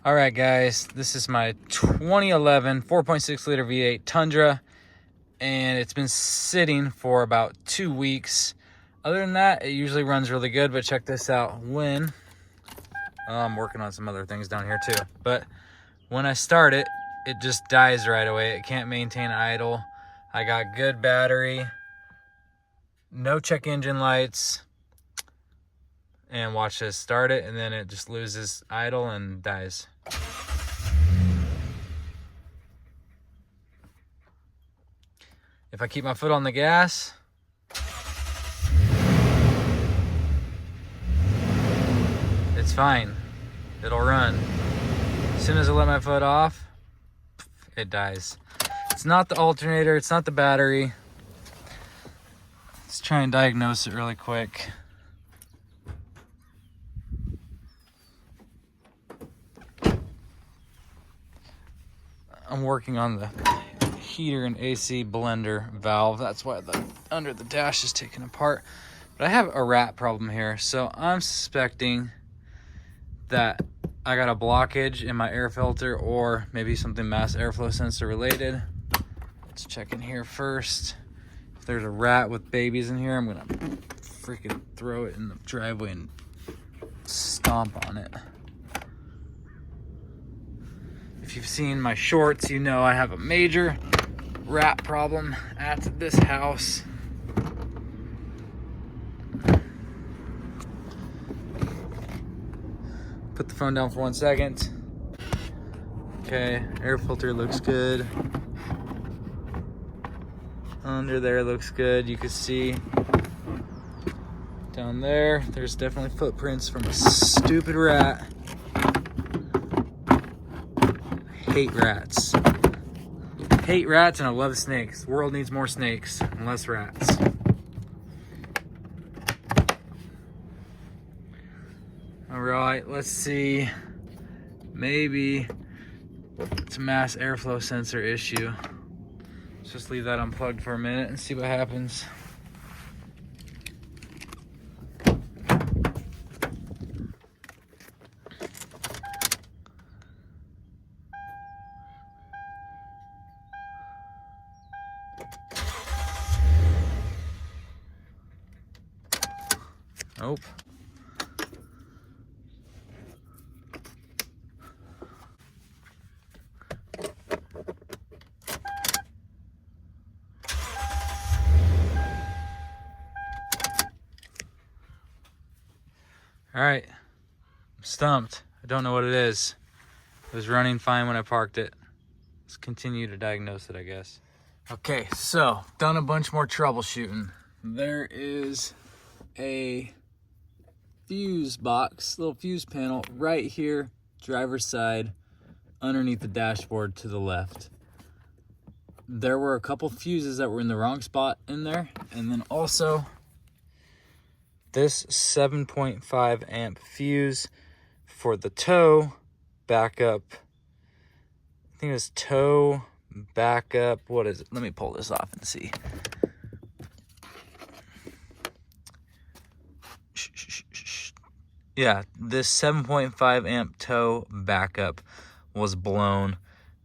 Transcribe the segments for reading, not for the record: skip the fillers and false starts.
All right, guys, this is my 2011 4.6 liter V8 Tundra, and it's been sitting for about 2 weeks. Other than that, it usually runs really good, but check this out. I'm working on some other things down here too, but when I start it, it just dies right away. It can't maintain idle. I got good battery, no check engine lights, and watch this, start it, and then it just loses idle and dies. If I keep my foot on the gas, it's fine. It'll run. As soon as I let my foot off, it dies. It's not the alternator, it's not the battery. Let's try and diagnose it really quick. I'm working on the heater and AC blender valve. That's why the under the dash is taken apart. But I have a rat problem here, so I'm suspecting that I got a blockage in my air filter or maybe something mass airflow sensor related. Let's check in here first. If there's a rat with babies in here, I'm gonna freaking throw it in the driveway and stomp on it. If you've seen my shorts, you know I have a major rat problem at this house. Put the phone down for 1 second. Okay, air filter looks good. Under there looks good. You can see down there, there's definitely footprints from a stupid rat. Hate rats. Hate rats, and I love snakes. The world needs more snakes and less rats. All right, let's see. Maybe it's a mass airflow sensor issue. Let's just leave that unplugged for a minute and see what happens. Nope. All right, I'm stumped. I don't know what it is. It was running fine when I parked it. Let's continue to diagnose it, I guess. Okay, so done a bunch more troubleshooting. There is a fuse box, little fuse panel right here, driver's side, underneath the dashboard to the left. There were a couple fuses that were in the wrong spot in there, and then also this 7.5 amp fuse for the tow backup. I think it was tow backup. What is it? Let me pull this off and see. Yeah, this 7.5 amp tow backup was blown.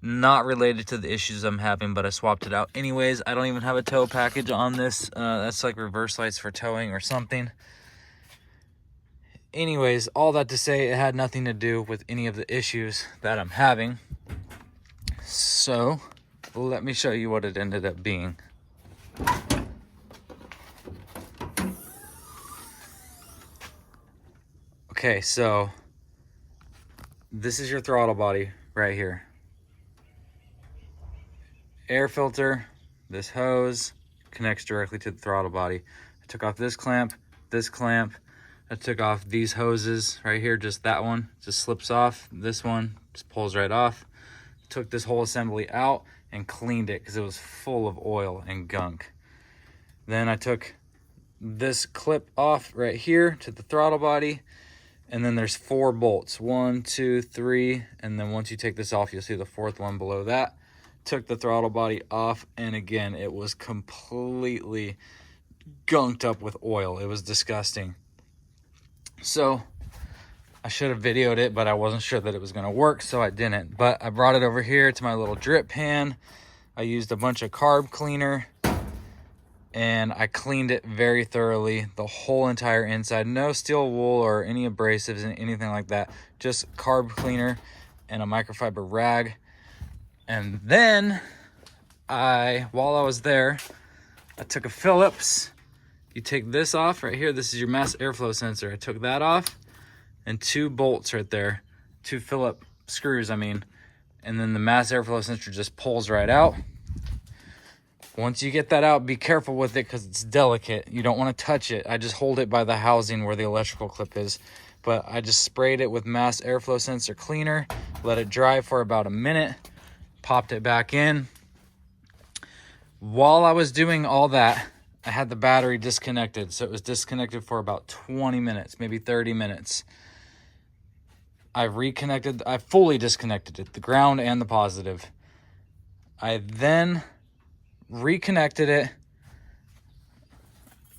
Not related to the issues I'm having, but I swapped it out anyways. I don't even have a tow package on this. That's like reverse lights for towing or something. Anyways, all that to say, it had nothing to do with any of the issues that I'm having. So, let me show you what it ended up being. Okay, so this is your throttle body right here. Air filter, this hose connects directly to the throttle body. I took off this clamp. I took off these hoses right here, just that one just slips off. This one just pulls right off. Took this whole assembly out and cleaned it because it was full of oil and gunk. Then I took this clip off right here to the throttle body, and then there's 4 bolts, 1, 2, 3, and then once you take this off, you'll see the 4th one below that. Took the throttle body off, and again, it was completely gunked up with oil. It was disgusting. So I should have videoed it, but I wasn't sure that it was gonna work, so I didn't. But I brought it over here to my little drip pan. I used a bunch of carb cleaner and I cleaned it very thoroughly, the whole entire inside. No steel wool or any abrasives and anything like that. Just carb cleaner and a microfiber rag. And then while I was there, I took a Phillips. You take this off right here. This is your mass airflow sensor. I took that off and 2 bolts right there, 2 Phillips screws, I mean. And then the mass airflow sensor just pulls right out. Once you get that out, be careful with it because it's delicate. You don't want to touch it. I just hold it by the housing where the electrical clip is. But I just sprayed it with mass airflow sensor cleaner, let it dry for about a minute, popped it back in. While I was doing all that, I had the battery disconnected. So it was disconnected for about 20 minutes, maybe 30 minutes. I fully disconnected it, the ground and the positive. I then reconnected it.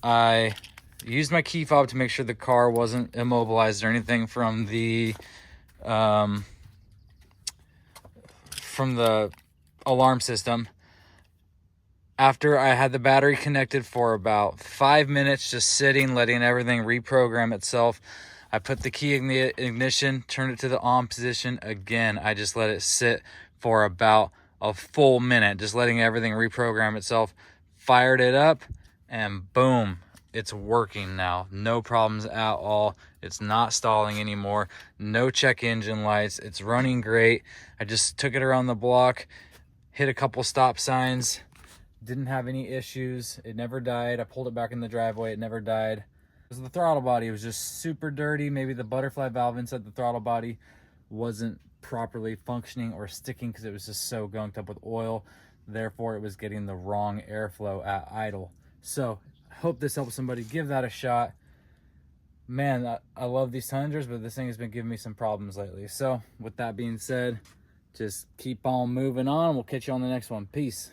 I used my key fob to make sure the car wasn't immobilized or anything from the alarm system. After I had the battery connected for about 5 minutes, just sitting, letting everything reprogram itself, I put the key in the ignition, turned it to the on position. Again, I just let it sit for about a full minute, just letting everything reprogram itself. Fired it up, and boom, it's working now. No problems at all. It's not stalling anymore. No check engine lights. It's running great. I just took it around the block, hit a couple stop signs. Didn't have any issues. It never died. I pulled it back in the driveway. It never died. It was the throttle body. It was just super dirty. Maybe the butterfly valve inside the throttle body wasn't properly functioning or sticking because it was just so gunked up with oil. Therefore, it was getting the wrong airflow at idle. So I hope this helps somebody. Give that a shot. Man, I love these Tundras, but this thing has been giving me some problems lately. So with that being said, just keep on moving on. We'll catch you on the next one. Peace.